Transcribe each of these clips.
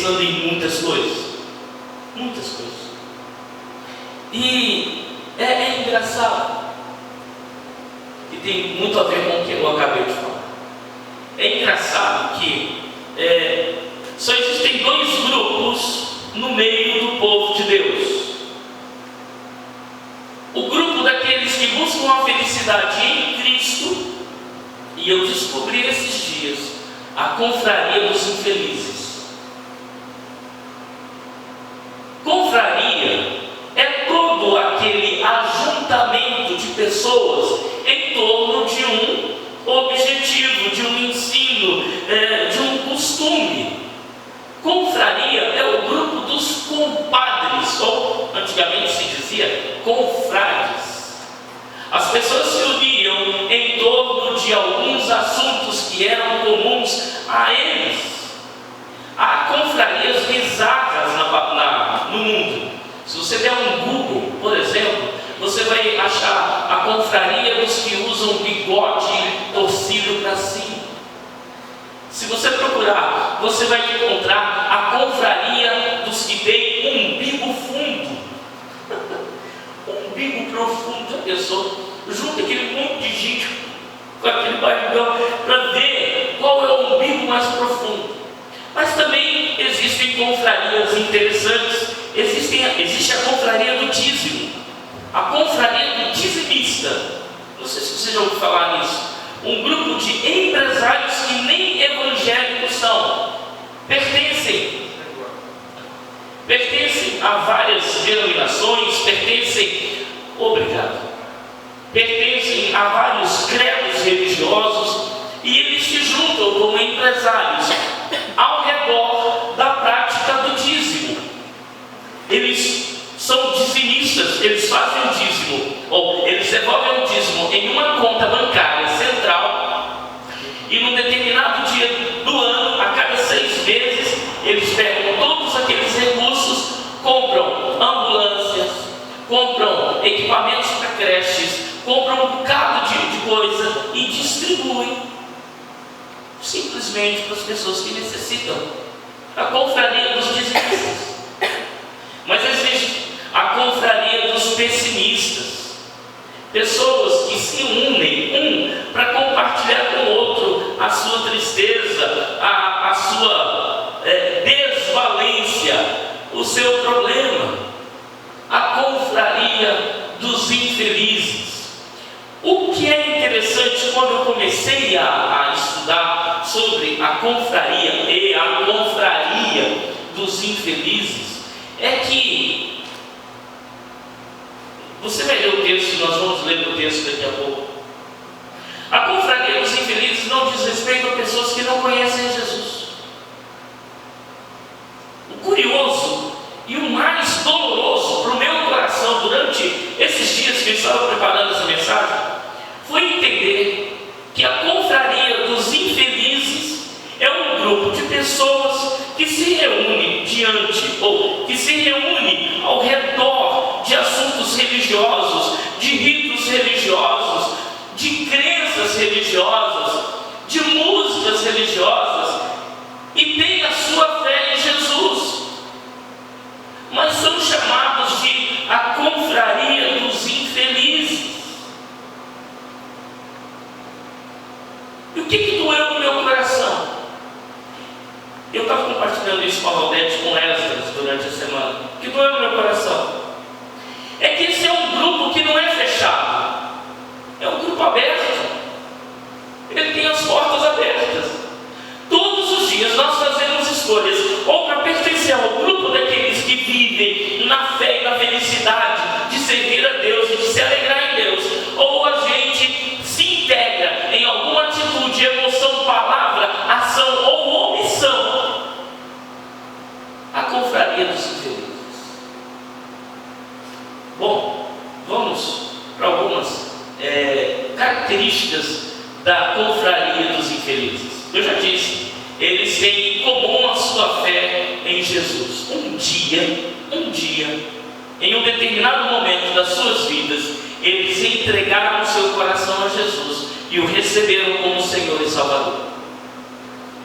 pensando em muitas coisas. Muitas coisas. E é engraçado. E tem muito a ver com o que eu acabei de falar. É engraçado que só existem dois grupos no meio do povo de Deus. O grupo daqueles que buscam a felicidade em Cristo, e eu descobri esses dias a confraria dos infelizes. Confraria é todo aquele ajuntamento de pessoas em torno de um objetivo, de um ensino, de um costume. Confraria é o grupo dos compadres, ou antigamente se dizia confrades. As pessoas se uniam em torno de alguns assuntos que eram comuns a eles. Há confrarias bizarras no mundo. Se você der um Google, por exemplo, você vai achar a confraria dos que usam bigode torcido para cima. Se você procurar, você vai encontrar a confraria dos que têm umbigo fundo. Umbigo profundo. A pessoa junta aquele monte de gente com aquele barrigão para ver qual é o umbigo mais profundo. Mas também existem confrarias interessantes. Existe a confraria do dízimo, a confraria do dizimista. Não sei se você já ouviu falar nisso. Um grupo de empresários que nem evangélicos são, pertencem a várias denominações, pertencem a vários credos religiosos, e eles se juntam como empresários ao redor da prática do dízimo. Eles são dizimistas, eles fazem o dízimo, ou eles devolvem o dízimo em uma conta bancária central, e num determinado dia do ano, a cada 6 meses, eles pegam todos aqueles recursos, compram ambulâncias, compram equipamentos para creches, compram um bocado de coisa e distribuem simplesmente para as pessoas que necessitam. A confraria dos dizimistas. Mas existe a confraria dos pessimistas, pessoas que se unem para compartilhar com o outro a sua tristeza, a sua desvalência, o seu problema. A confraria dos infelizes. O que é interessante, quando eu comecei a estudar sobre a confraria e a confraria dos infelizes, é que você vai ler o texto, nós vamos ler o texto daqui a pouco. A confraria dos infelizes não diz respeito a pessoas que não conhecem Jesus. O curioso e o mais doloroso para o meu coração durante esses dias que eu estava preparando essa mensagem foi entender que a confraria dos infelizes é um grupo de pessoas que se reúne que se reúne ao redor de assuntos religiosos, de ritos religiosos, de crenças religiosas, de músicas religiosas, e tem a sua fé em Jesus, mas são chamados de a confraria dos infelizes. E o que doeu no meu coração? Eu estava compartilhando isso com a Valdete, com Esdras, durante a semana. O que doeu no meu coração é que esse é um grupo que não é fechado, é um grupo aberto. Ele tem as portas abertas. Todos os dias nós fazemos escolhas, ou para pertencer ao grupo daqueles que vivem na fé e na felicidade de servir a Deus e de se alegrar em Deus, ou a gente se integra em alguma atitude, emoção, palavra, ação ou omissão. A confraria dos infelizes. Bom, vamos para algumas características da confraria dos infelizes. Eu já disse, eles têm em comum a sua fé em Jesus. Um dia, em um determinado momento das suas vidas, eles entregaram o seu coração a Jesus e o receberam como Senhor e Salvador.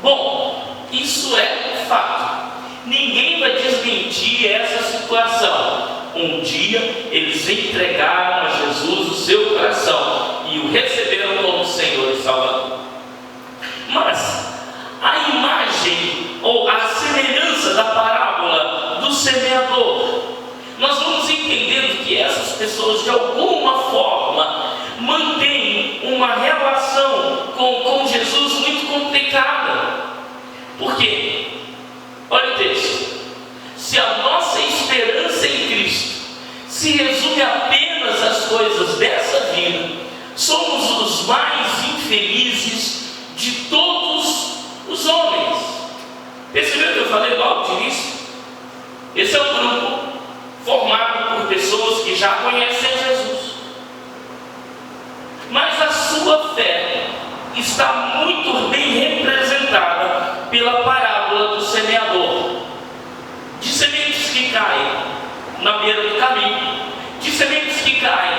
Bom, isso é fato. ninguém vai desmentir essa situação. Um dia eles entregaram a Jesus o seu coração e o receberam como Senhor e Salvador. Mas a imagem ou a semelhança da parábola do semeador, nós vamos entendendo que essas pessoas de alguma forma mantêm uma relação com Jesus muito complicada. Por quê? Olha o texto. Se a nossa esperança em Cristo se resume apenas às coisas dessa vida, somos os mais infelizes de todos os homens. Percebeu que eu falei logo de início? Esse é um grupo formado por pessoas que já conhecem Jesus, mas a sua fé está muito bem representada pela parábola do semeador, de sementes que caem na beira do caminho, de sementes que caem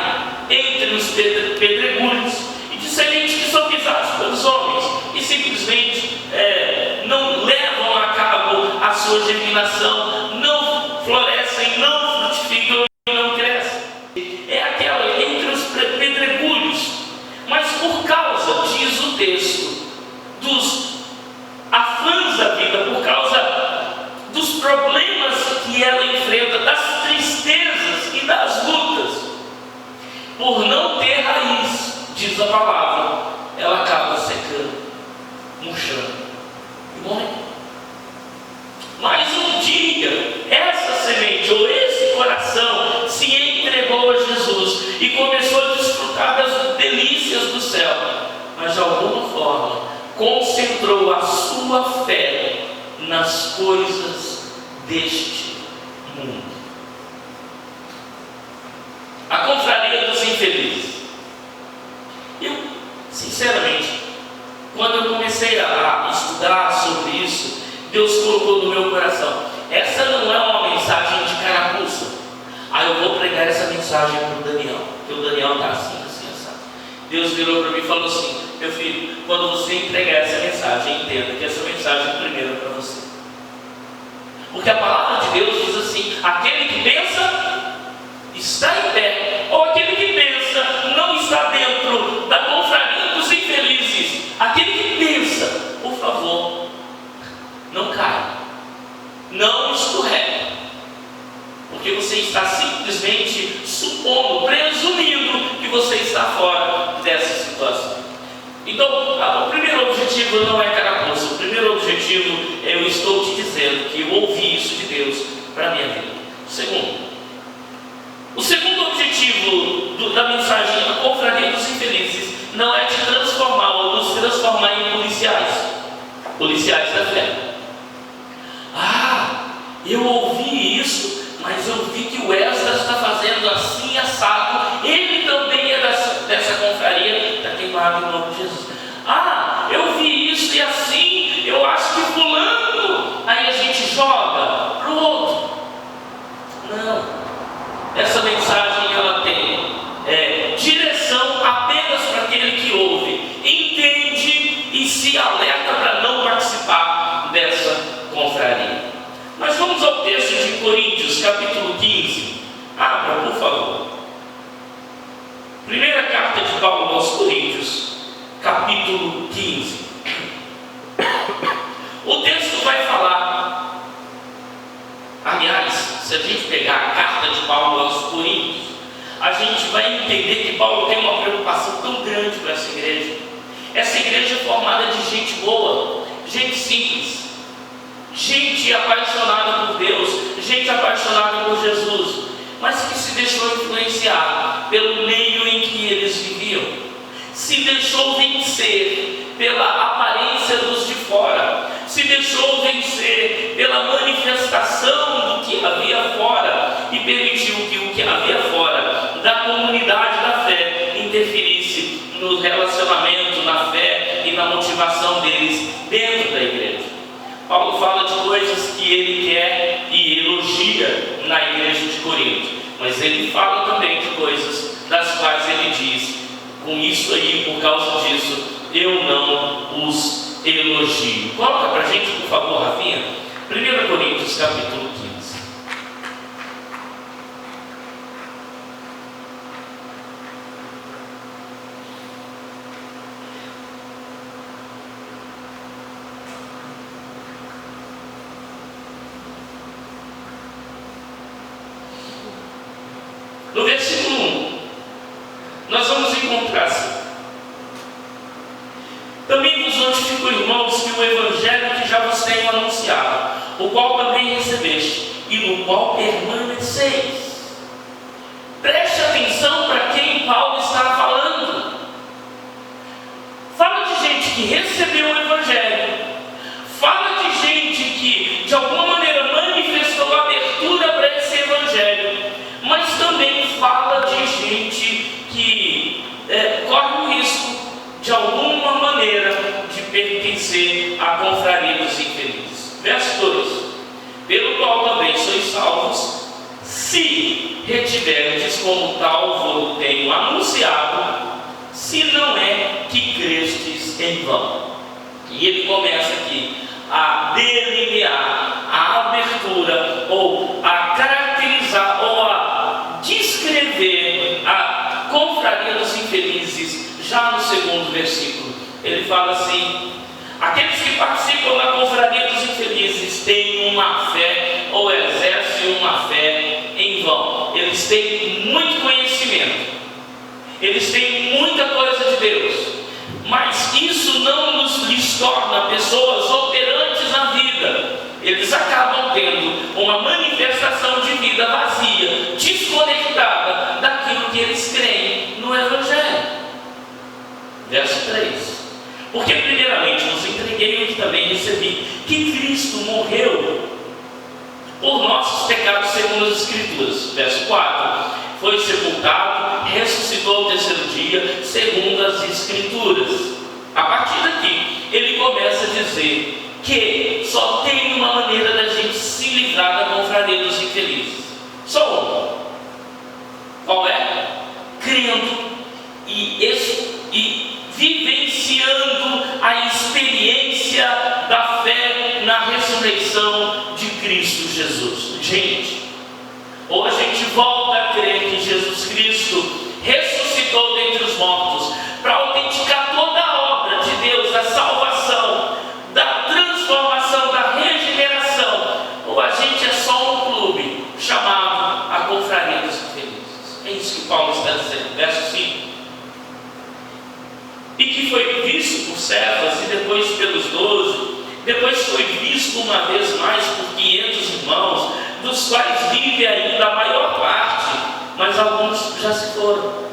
entre os pedregulhos e de sementes que são pisadas pelos homens e simplesmente não levam a cabo a sua germinação, não florescem, não frutificam e não crescem. É aquela entre os pedregulhos, mas por causa, diz o texto, dos afãs da vida, por causa dos problemas que ela enfrenta, das tristezas e das lutas, por não ter raiz, diz a palavra, ela acaba secando, murchando e morrendo. Mas um dia, essa semente ou esse coração se entregou a Jesus e começou a desfrutar das delícias do céu, mas de alguma forma concentrou a sua fé nas coisas deste mundo. A confraria dos infelizes. Eu, sinceramente, quando eu comecei a estudar sobre isso, Deus colocou no meu coração: essa não é uma mensagem de carapuça. Eu vou pregar essa mensagem para o Daniel, porque o Daniel está assim, sabe? Deus virou para mim e falou assim: meu filho, quando você entregar essa mensagem, entenda que essa mensagem é primeiro para você. Porque a palavra de Deus diz assim: aquele que pensa está em pé, ou aquele que pensa não está dentro da confraria dos infelizes. Aquele que pensa, por favor, não caia, não escorregue, porque você está simplesmente supondo, presumindo que você está fora dessa situação. Então, o primeiro objetivo não é carapuça. O primeiro objetivo é: eu estou te dizendo que eu ouvi isso de Deus para a minha vida. O segundo objetivo da mensagem da confraria dos infelizes não é te transformar ou nos transformar em policiais da fé. Eu ouvi isso, mas eu vi que o Esdras está fazendo assim, assado. Ele também é dessa confraria, está queimado em nome de Jesus. Eu vi isso e assim, eu acho que fulano, aí a gente joga para o outro. Não, essa mensagem ela tem direção apenas para aquele que ouve, entende e se alerta para não participar dessa confraria. Mas vamos ao texto de Coríntios, capítulo 15. Abra, por favor. Primeira carta de Paulo aos Coríntios, capítulo 15. O texto vai falar, aliás, se a gente pegar a carta de Paulo aos Coríntios, a gente vai entender que Paulo tem uma preocupação tão grande com essa igreja. Essa igreja é formada de gente boa, gente simples, gente apaixonada por Deus, gente apaixonada por Jesus, mas que se deixou influenciar pelo meio em que eles viviam, se deixou vencer pela aparência dos de fora, se deixou vencer pela manifestação do que havia fora e permitiu que o que havia fora da comunidade da fé interferisse no relacionamento, na fé e na motivação deles dentro da igreja. Paulo fala de coisas que ele quer e elogia na igreja de Corinto, mas ele fala também de coisas das quais ele diz: com isso aí, por causa disso, eu não os elogio. Coloca pra gente, por favor, Rafinha, 1 Coríntios capítulo 15. No versículo 1, nós vamos encontrar assim: também vos notifico, irmãos, que o evangelho que já vos tenho anunciado, o qual também recebeste, e no qual permaneceis. Preste atenção para quem Paulo está falando. Fala de gente que recebeu o evangelho, fala de gente que de alguma maneira manifestou abertura para esse evangelho, mas também fala de gente que corre o risco de alguma maneira de pertencer à confraria dos infelizes. Verso 2: pelo qual também sois salvos, se retiverdes como tal vos tenho anunciado, se não é que crestes em vão. E ele começa aqui a delinear a abertura, ou a caracterizar, ou a descrever a confraria dos infelizes, já no segundo versículo. Ele fala assim: aqueles que participam da confraria dos infelizes têm uma fé, ou exercem uma fé em vão. Eles têm muito conhecimento, eles têm muita coisa de Deus, mas isso não lhes torna pessoas operantes na vida. Eles acabam tendo uma manifestação de vida vazia, desconectada daquilo que eles creem no evangelho. Verso 3: porque primeiramente vos entreguei o que também recebi, que Cristo morreu por nossos pecados segundo as Escrituras. Verso 4: foi sepultado, ressuscitou ao terceiro dia segundo as Escrituras. A partir daqui ele começa a dizer que só tem uma maneira da gente se livrar da confraria dos infelizes. Só uma. Qual é? Crendo e vivenciando a experiência da fé na ressurreição de Cristo Jesus. Gente, ou a gente volta a crer que Jesus Cristo ressuscitou dentre os mortos para autenticar toda a obra de Deus, da salvação, da transformação, da regeneração, ou a gente é só um clube chamado a confraria dos infelizes. É isso que Paulo está dizendo. Verso 5: e que foi visto por Cefas e depois pelos 12, depois foi visto uma vez mais por 500 irmãos, dos quais vive ainda a maior parte, mas alguns já se foram.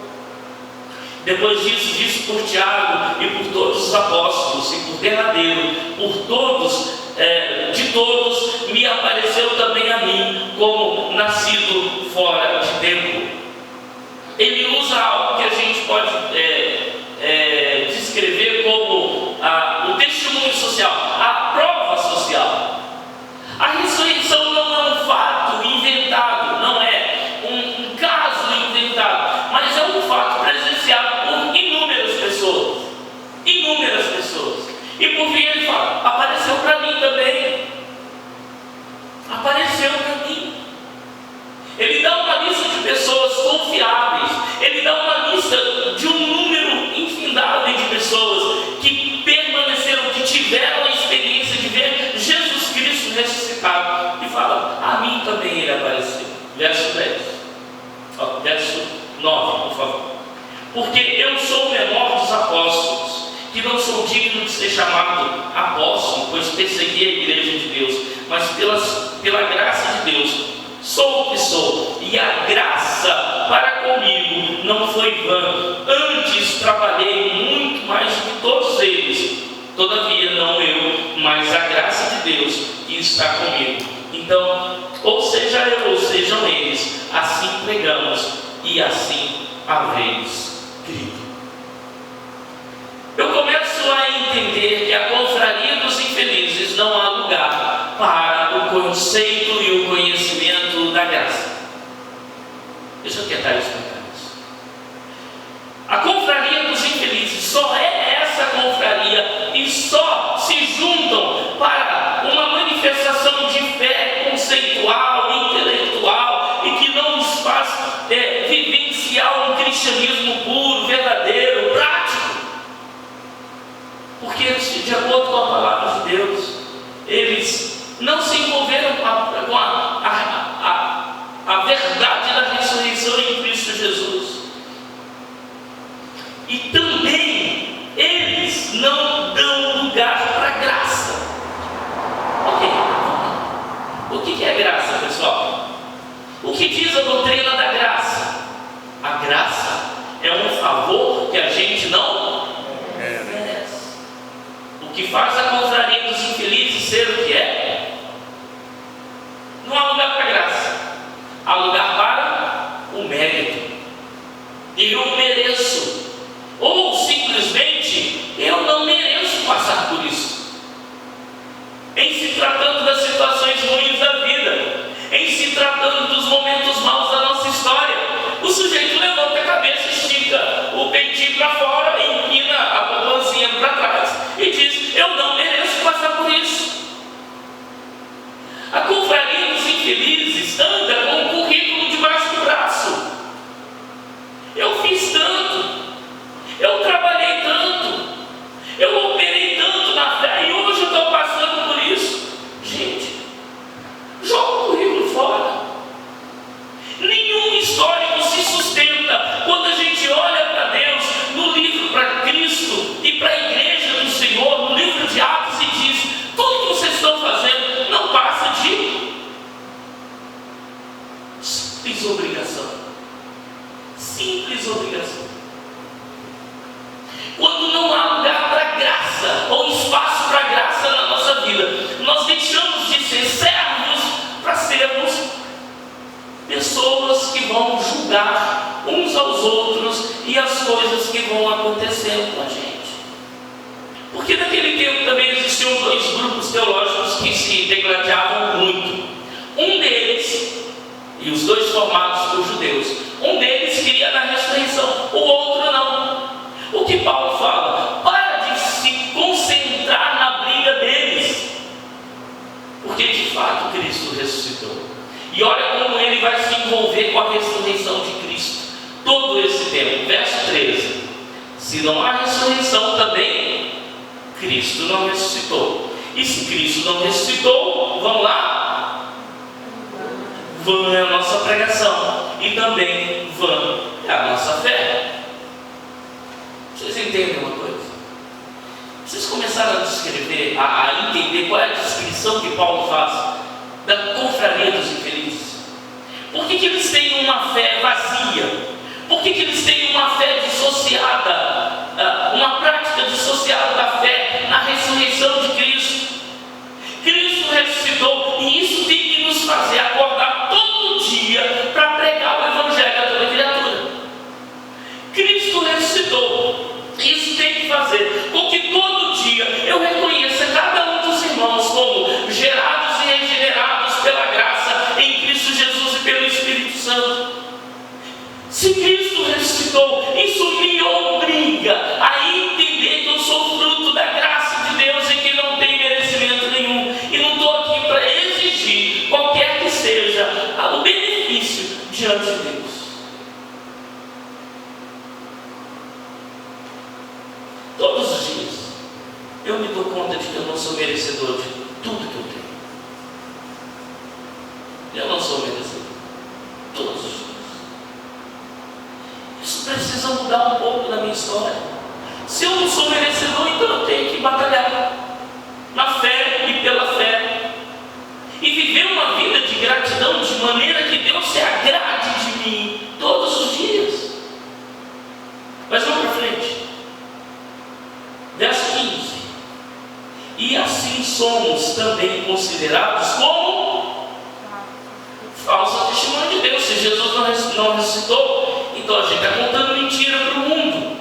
Depois disso, visto por Tiago e por todos os apóstolos, e por derradeiro, por todos, de todos, me apareceu também a mim, como nascido fora de tempo. Ele usa algo que a gente pode descrever como o testemunho social, a prova social. A ressurreição não é um fato inventado, não é um caso inventado, mas é um fato presenciado por inúmeras pessoas. Inúmeras pessoas. E por fim ele fala: apareceu para mim também. Apareceu para mim. Ele dá uma lista de pessoas confiáveis, ele dá uma lista de um número infindável de pessoas que permaneceram, que tiveram a experiência de ver Jesus Cristo ressuscitado, e fala: a mim também ele apareceu. Verso 10, verso 9, por favor. Porque eu sou o menor dos apóstolos, que não sou digno de ser chamado apóstolo, pois persegui a igreja de Deus, mas pela graça de Deus sou o que sou, e a graça para comigo não foi vã. Antes trabalhei muito mais do que todos eles. Todavia não eu, mas a graça de Deus que está comigo. Então, ou seja eu, ou sejam eles, assim pregamos e assim haveis crido. Eu começo a entender que a confraria dos infelizes não há lugar para o conceito e o conhecimento da graça. Deixa eu tentar explicar isso. A confraria dos infelizes só é essa confraria, e só se juntam para uma manifestação de que diz a doutrina da graça? A graça é um favor que a gente não merece. O que faz a confraria dos infelizes ser o que é? Não há lugar para graça, há lugar para o mérito. Eu mereço, ou simplesmente eu não mereço passar por isso. Em se tratando das situações ruins da vida, em se tratando dos momentos maus da nossa história, o sujeito levanta a cabeça, estica o peitinho para fora, empina a poupancinha para trás e diz: eu não mereço passar por isso. A confraria dos infelizes anda com um currículo debaixo do braço. Eu fiz tanto, eu trabalhei tanto, eu operei tanto na fé e hoje eu estou passando por isso. Gente, joga o currículo fora. Nenhum histórico se sustenta quando a gente olha para Deus no livro, para Cristo e para a igreja do Senhor, no livro de Atos, e diz: tudo que vocês estão fazendo não passa de simples obrigação. Simples obrigação. Quando não há lugar para graça ou espaço para graça na nossa vida, nós deixamos de ser servos para sermos pessoas que vão julgar uns aos outros e as coisas que vão acontecendo com a gente. Porque naquele tempo também existiam dois grupos teológicos que se degladiavam muito. Um deles, e os dois formados por judeus, um deles queria na ressurreição, o outro não. O que Paulo fala? Para de se concentrar na briga deles, porque de fato Cristo ressuscitou. E olha como ele vai se envolver com a ressurreição de Cristo todo esse tempo. Verso 13: se não há ressurreição, também Cristo não ressuscitou. E se Cristo não ressuscitou, vamos lá, vã é a nossa pregação, e também vã é a nossa fé. Vocês entendem uma coisa? Vocês começaram a descrever, a entender qual é a descrição que Paulo faz da confraria dos infelizes? Por que eles têm uma fé vazia? Por que eles têm uma fé dissociada, uma prática dissociada da fé na ressurreição de Cristo? Cristo ressuscitou, e isso tem que nos fazer acordar todo dia para pregar o Evangelho a toda criatura. Cristo ressuscitou. Isso tem que fazer com que todo dia eu reconheça cada um dos irmãos como gerados e regenerados pela graça em Cristo Jesus e pelo Espírito Santo. Se Cristo ressuscitou, isso me obriga a entender que eu sou fruto da graça de Deus e que não tem merecimento nenhum. E não estou aqui para exigir qualquer que seja o benefício diante de Deus. Todos os dias eu me dou conta de que eu não sou merecedor de tudo que eu tenho. Eu não sou merecedor. Todos os dias. Isso precisa mudar um pouco da minha história. Se eu não sou merecedor, então eu tenho que batalhar na fé e pela fé, e viver uma vida de gratidão, de maneira que Deus se agrade de mim todos os dias. Mas vamos para frente. Verso 15: e assim somos também considerados como falsa testemunha de Deus. Se Jesus não ressuscitou, então a gente está contando mentira para o mundo.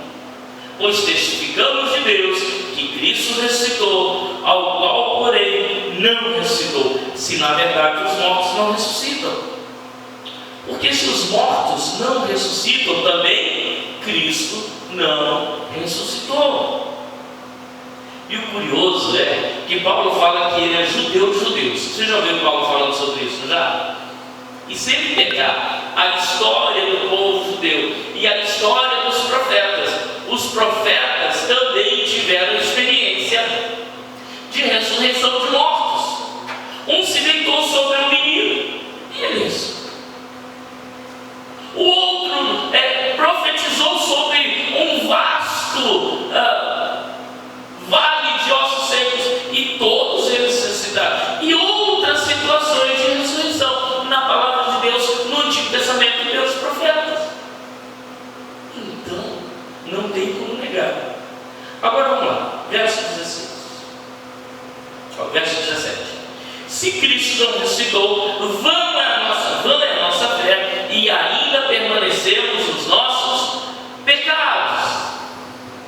Pois testificamos de Deus que Cristo ressuscitou, ao qual, porém, não ressuscitou, se na verdade os mortos não ressuscitam. Porque se os mortos não ressuscitam, também Cristo não ressuscitou. E o curioso é que Paulo fala que ele é judeu de judeus. Você já ouviu Paulo falando sobre isso, já? E se ele pegar a história do povo judeu e a história dos profetas, os profetas também tiveram experiência de ressurreição de mortos. Um se deitou sobre um menino, e eles. O outro profetizou sobre um vasto vale de ossos secos, e todos eles ressuscitaram. E outras situações de ressurreição na palavra de Deus no Antigo obrigado. Agora vamos lá, verso 16. Verso 17. Se Cristo não ressuscitou, vã é a nossa fé e ainda permanecemos nos nossos pecados.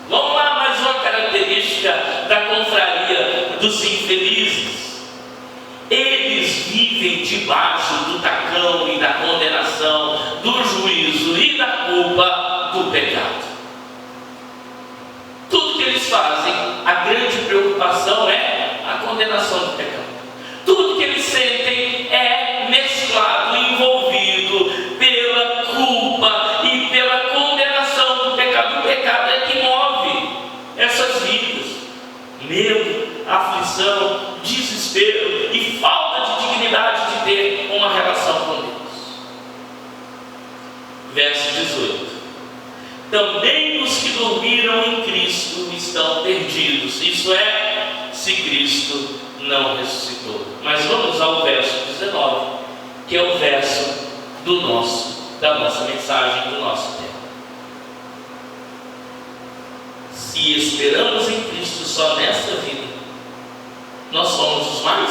Vamos lá, mais uma característica da confraria dos infelizes. Eles vivem debaixo do tacão e da condenação, do juízo e da culpa do pecado. Tudo que eles fazem, a grande preocupação é a condenação do pecado. Tudo que eles sentem é mesclado, envolvido pela culpa e pela condenação do pecado. O pecado é que move essas vidas. Medo, aflição, desespero e falta de dignidade de ter uma relação com Deus. Verso 18. Também os que dormiram em Cristo estão perdidos. Isso é, se Cristo não ressuscitou. Mas vamos ao verso 19, que é o verso da nossa mensagem, do nosso tempo. Se esperamos em Cristo só nesta vida, nós somos os mais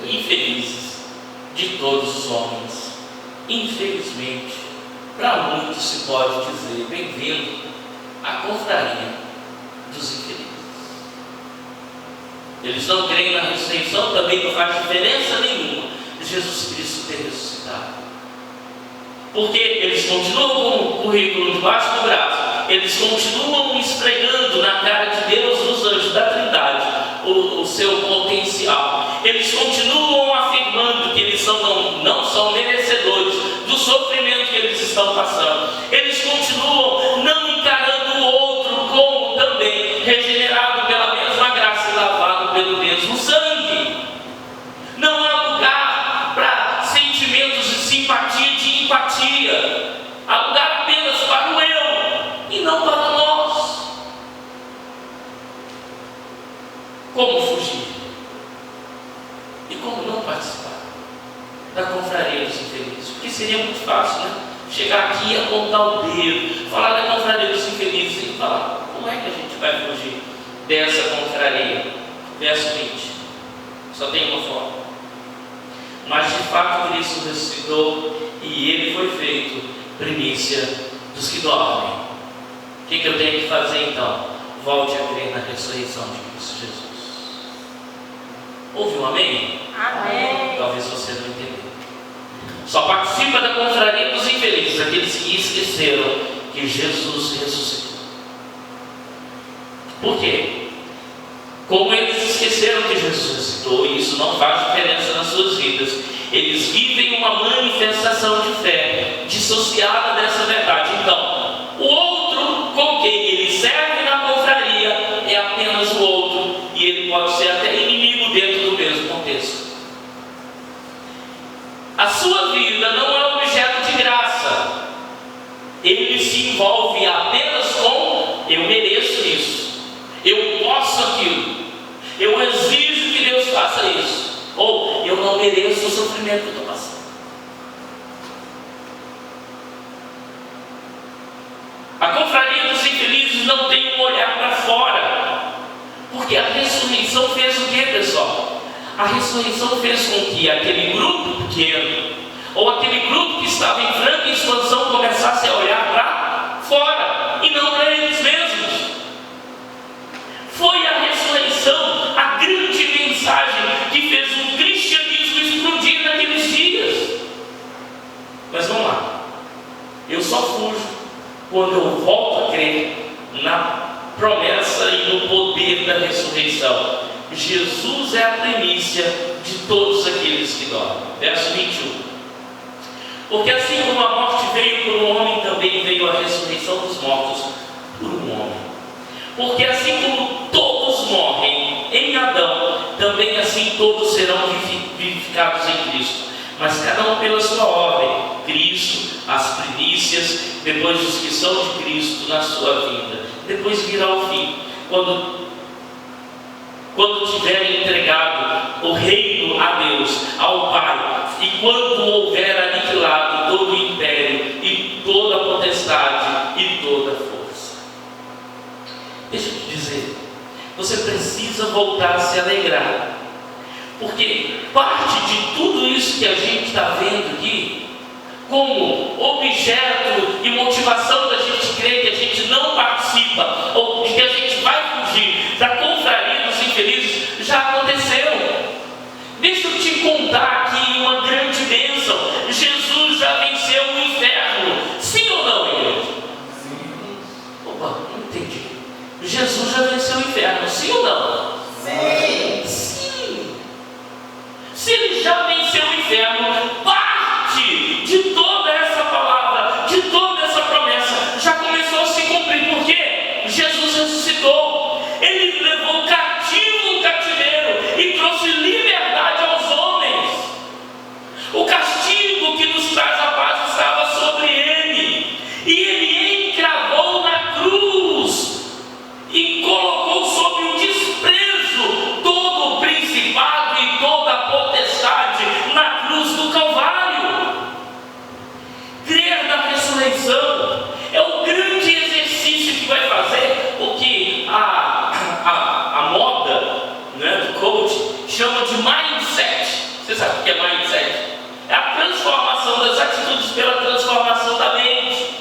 infelizes de todos os homens. Infelizmente, para muitos se pode dizer: bem-vindo à confraria dos infelizes. Eles não creem na ressurreição, também não faz diferença nenhuma Jesus Cristo ter ressuscitado. Porque eles continuam com o currículo debaixo do braço, eles continuam esfregando na cara de Deus, dos anjos da Trindade, o seu potencial. Eles continuam afirmando que eles não são merecedores do sofrimento que eles estão passando. Eles continuam não encarando o outro como também regenerado pela mesma graça e lavado pelo mesmo sangue. Não há lugar para sentimentos de simpatia e de empatia. Há lugar apenas para o eu e não para nós. Como fugir? E como não participar da confraria dos infelizes? Porque seria muito fácil, né? Chegar aqui e apontar o dedo, falar da confraria dos infelizes e falar: como é que a gente vai fugir dessa confraria? Verso 20. Só tem uma forma. Mas de fato Cristo ressuscitou e Ele foi feito primícia dos que dormem. O que eu tenho que fazer então? Volte a crer na ressurreição de Cristo Jesus. Houve um amém? Amém. Talvez você não entendeu. Só participa da confraria dos infelizes aqueles que esqueceram que Jesus ressuscitou. Por quê? Como eles esqueceram que Jesus ressuscitou, e isso não faz diferença nas suas vidas, eles vivem uma manifestação de fé dissociada dessa verdade. Então, o outro com quem ele serve na confraria é apenas o outro, e ele pode ser até inimigo dentro do mesmo contexto. A sua vida não é objeto de graça. Ele se envolve apenas com: eu mereço isso, eu posso aquilo, eu exijo que Deus faça isso, ou eu não mereço o sofrimento que eu estou passando. A confraria dos infelizes não tem um olhar para fora, porque a ressurreição fez o que, pessoal? A ressurreição fez com que aquele grupo pequeno, ou aquele grupo que estava em franca expansão, começasse a olhar para fora e não para eles mesmos. Foi a ressurreição a grande mensagem que fez o cristianismo explodir naqueles dias. Mas vamos lá, eu só fujo quando eu volto a crer na promessa e no poder da ressurreição. Jesus é a primícia de todos aqueles que dormem. Verso 21. Porque assim como a morte veio por um homem, também veio a ressurreição dos mortos por um homem. Porque assim como todos morrem em Adão, também assim todos serão vivificados em Cristo. Mas cada um pela sua ordem. Cristo, as primícias, depois os que são de Cristo na sua vinda. Depois virá o fim, quando tiverem entregado o reino a Deus, ao Pai, e quando houver aniquilado todo o império, e toda a potestade, e toda a força. você precisa voltar a se alegrar. Porque parte de tudo isso que a gente está vendo aqui, como objeto e motivação da gente crer que a gente não participa, ou de que a gente vai fugir da confraria dos infelizes, já aconteceu. Deixa eu te contar aqui uma grande bênção. Jesus já venceu o inferno. Sim ou não, igreja? Sim. Opa, não entendi. Jesus já venceu o inferno. Sim ou não? Sim. Sim. Se ele já venceu o inferno, parte de toda essa palavra, de toda essa promessa, já começou a se cumprir. Por quê? Jesus ressuscitou. Ele levou cativo o cativeiro e trouxe liberdade aos homens. O castigo que nos traz a paz estava sobre ele, e ele encravou na cruz e colocou sob o desprezo todo o principado e toda a potestade na cruz do Calvário. Crer na ressurreição é o grande exercício que vai fazer o que a moda, né, do coach chama de mindset. Você sabe o que é mindset? É a transformação das atitudes pela transformação da mente.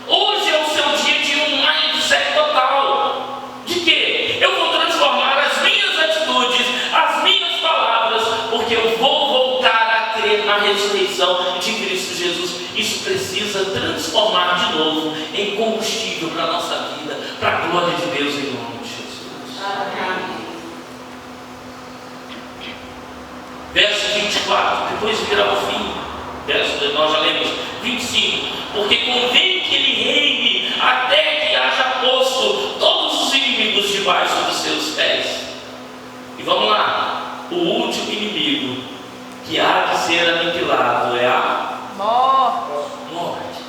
Hoje é o seu dia de um mindset total. De quê? Eu vou transformar as minhas atitudes, as minhas palavras, porque eu vou voltar a crer na ressurreição de Cristo Jesus. Isso precisa transformar de novo em combustível para a nossa vida, para a glória de Deus em nome de Jesus. Amém. Verso 24, depois virá o fim. Verso, nós já lemos 25. Porque convém que ele reine até que haja posto todos os inimigos debaixo dos seus pés. E vamos lá. O último inimigo que há de ser aniquilado é a morte.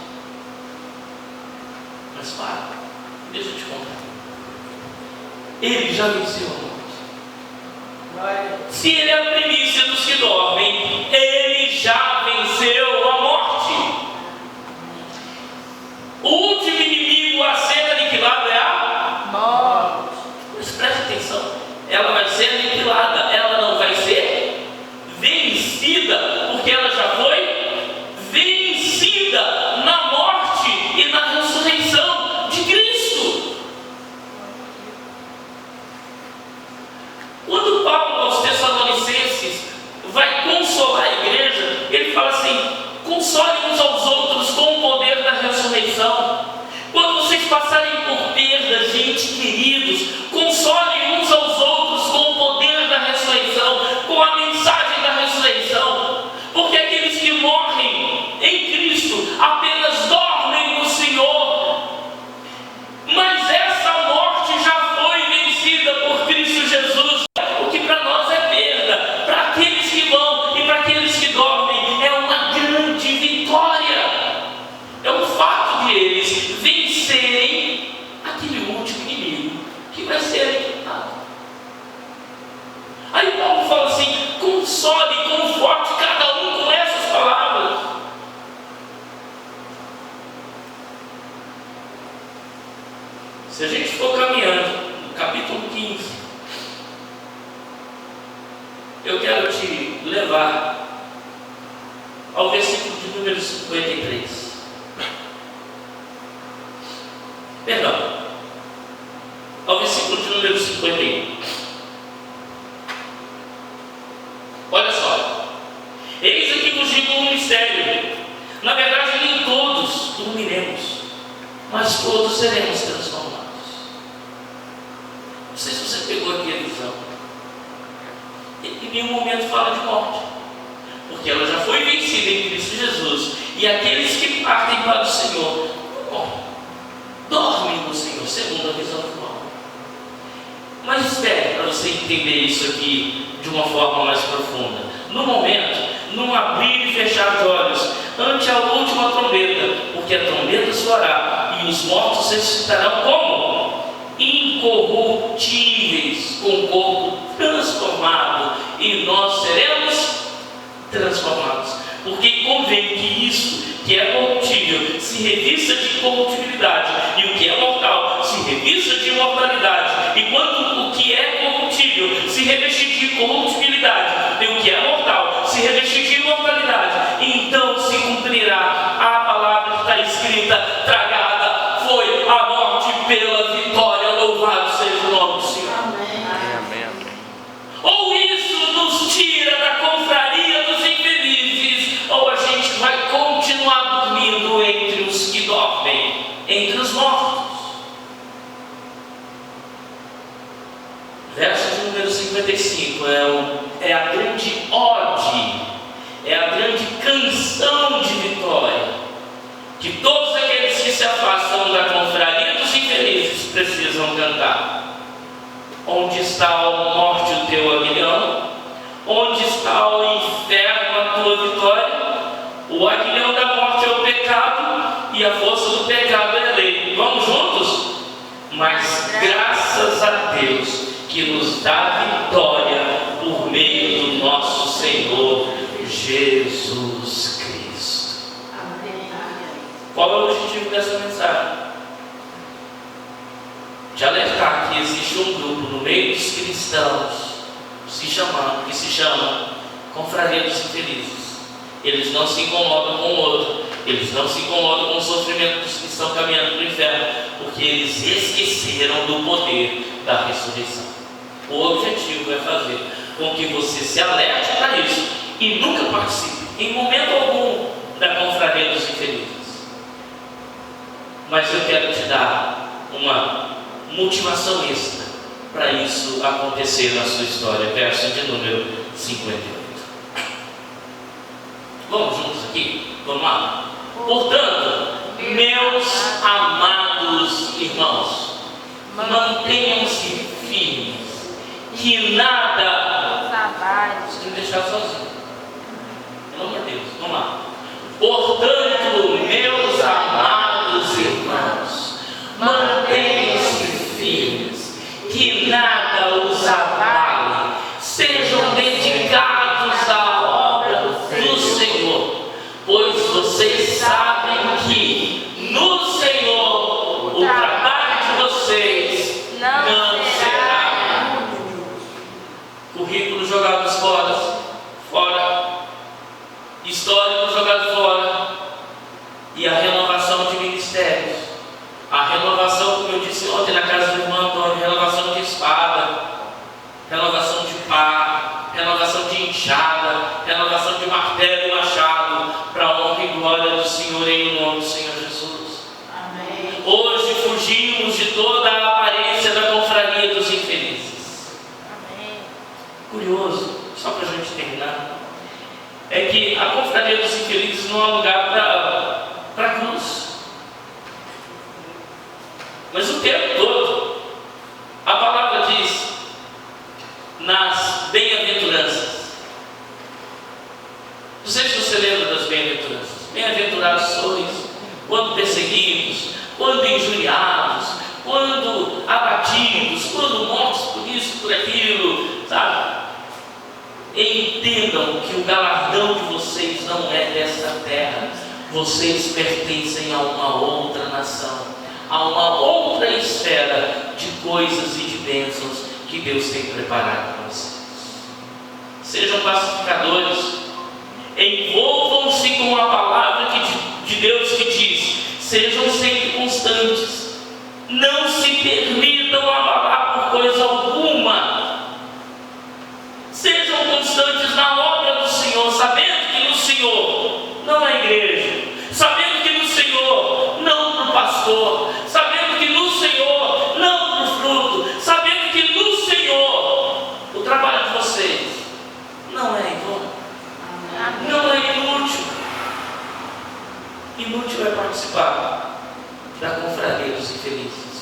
Mas para, deixa eu te contar. Ele já venceu a morte. Se ele é a primícia dos que dormem, ele já venceu a morte. O último inimigo a ser aniquilado é a morte. Mas preste atenção, ela vai ser aniquilada, ela não vai ser vencida, porque ela já foi vencida na morte e na ressurreição de Cristo. Quando Paulo aos Tessalonicenses vai consolar a igreja, ele fala assim: consolem uns aos outros com o poder da ressurreição. Quando vocês passarem por perdas, gente queridos, consolem uns aos outros com o poder da ressurreição, com a mensagem da ressurreição. Porque aqueles que morrem em Cristo apenas dormem no Senhor. Mas essa morte já foi vencida por Cristo Jesus. O que para nós é perda, para aqueles que vão e para aqueles que dormem é uma grande vitória. É o fato de eles vencerem aquele último inimigo que vai ser aniquilado. Aí Paulo fala assim: console, conforte cada um com essas palavras. Se a gente for caminhando no capítulo 15, eu quero te levar ao versículo de número 53. Perdão, ao versículo de número 51. Olha só: eis aqui vos digo um mistério. Na verdade, nem todos dormiremos, mas todos seremos transformados. Não sei se você pegou aqui a visão. Em nenhum momento fala de morte, porque ela já foi vencida em Cristo Jesus. E aqueles que partem para o Senhor, dormem no Senhor, segundo a visão do mal. Mas espere para você entender isso aqui de uma forma mais profunda. No momento, num abrir e fechar de olhos, ante a última trombeta, porque a trombeta soará e os mortos ressuscitarão como? Incorruptíveis, com o corpo transformado, e nós seremos transformados. Porque convém que isso que é corruptível se revista de incorruptibilidade, e o que é mortal se revista de imortalidade. quando o que é corruptível se revestir de corruptibilidade, e o que é mortal se revestir de imortalidade, então se cumprirá a palavra que está escrita: tragada foi a morte pela vitória. Louvado seja o nome do Senhor. Amém. Ou isso nos tira da confraria dos infelizes, ou a gente vai continuar dormindo entre os que dormem, entre os mortos. Verso de número 55 é a grande ode, é a grande canção de vitória, que todos aqueles que se afastam da confraria dos infelizes precisam cantar. Onde está, ó morte, o teu aguilhão? Onde está, ó inferno, a tua vitória? O aguilhão da morte é o pecado, e a força do pecado é a lei. Vamos juntos? Mas graças a Deus que nos dá vitória por meio do nosso Senhor Jesus Cristo. Qual é o objetivo dessa mensagem? De alertar que existe um grupo no meio dos cristãos que se chama confraria dos infelizes. Eles não se incomodam com o outro, eles não se incomodam com o sofrimento dos que estão caminhando para o inferno, porque eles esqueceram do poder da ressurreição. O objetivo é fazer com que você se alerte para isso e nunca participe, em momento algum, da confraria dos infelizes. Mas eu quero te dar uma motivação extra para isso acontecer na sua história. Verso de número 58. Vamos juntos aqui? Vamos lá? Portanto, meus amados irmãos, mantenham-se firmes, que nada se me deixar sozinho. Pelo amor de Deus, vamos lá. Portanto, meus amados irmãos, mantenham-se firmes, que nada os abale, sejam dedicados à obra do Senhor, pois vocês sabem que no Senhor o trabalho de vocês não será currículo jogado fora, histórico jogado fora, e a renovação de ministérios, a renovação, como eu disse ontem na casa do irmão Antônio, renovação de espada, renovação de pá, renovação de enxada, renovação de martelo e machado, para a honra e glória do Senhor, em nome do Senhor Jesus. Amém. Hoje fugimos de toda a aparência da confraria dos infelizes. Amém. Curioso, só para a gente terminar, é que a confraria dos infelizes não é um lugar para a cruz. Mas o tempo todo, a palavra diz nas bem-aventuranças. Não sei se você lembra das bem-aventuranças. Bem-aventurados sois quando perseguidos, quando injuriados, quando abatidos, quando mortos por isso, por aquilo, sabe? Entendam que o galardão de vocês não é desta terra. Vocês pertencem a uma outra nação, a uma outra esfera de coisas e de bênçãos que Deus tem preparado para vocês. Sejam pacificadores, envolvam-se com a palavra de Deus que diz: sejam sempre constantes, não se permitam abalar por coisa alguma, sejam constantes na obra do Senhor, sabendo que no Senhor, não na igreja, sabendo que no Senhor, não para o pastor, sabendo que no Senhor, não para o fruto, sabendo que no Senhor, o trabalho de vocês não é em vão, não é inútil. Inútil é participar da confraria dos infelizes.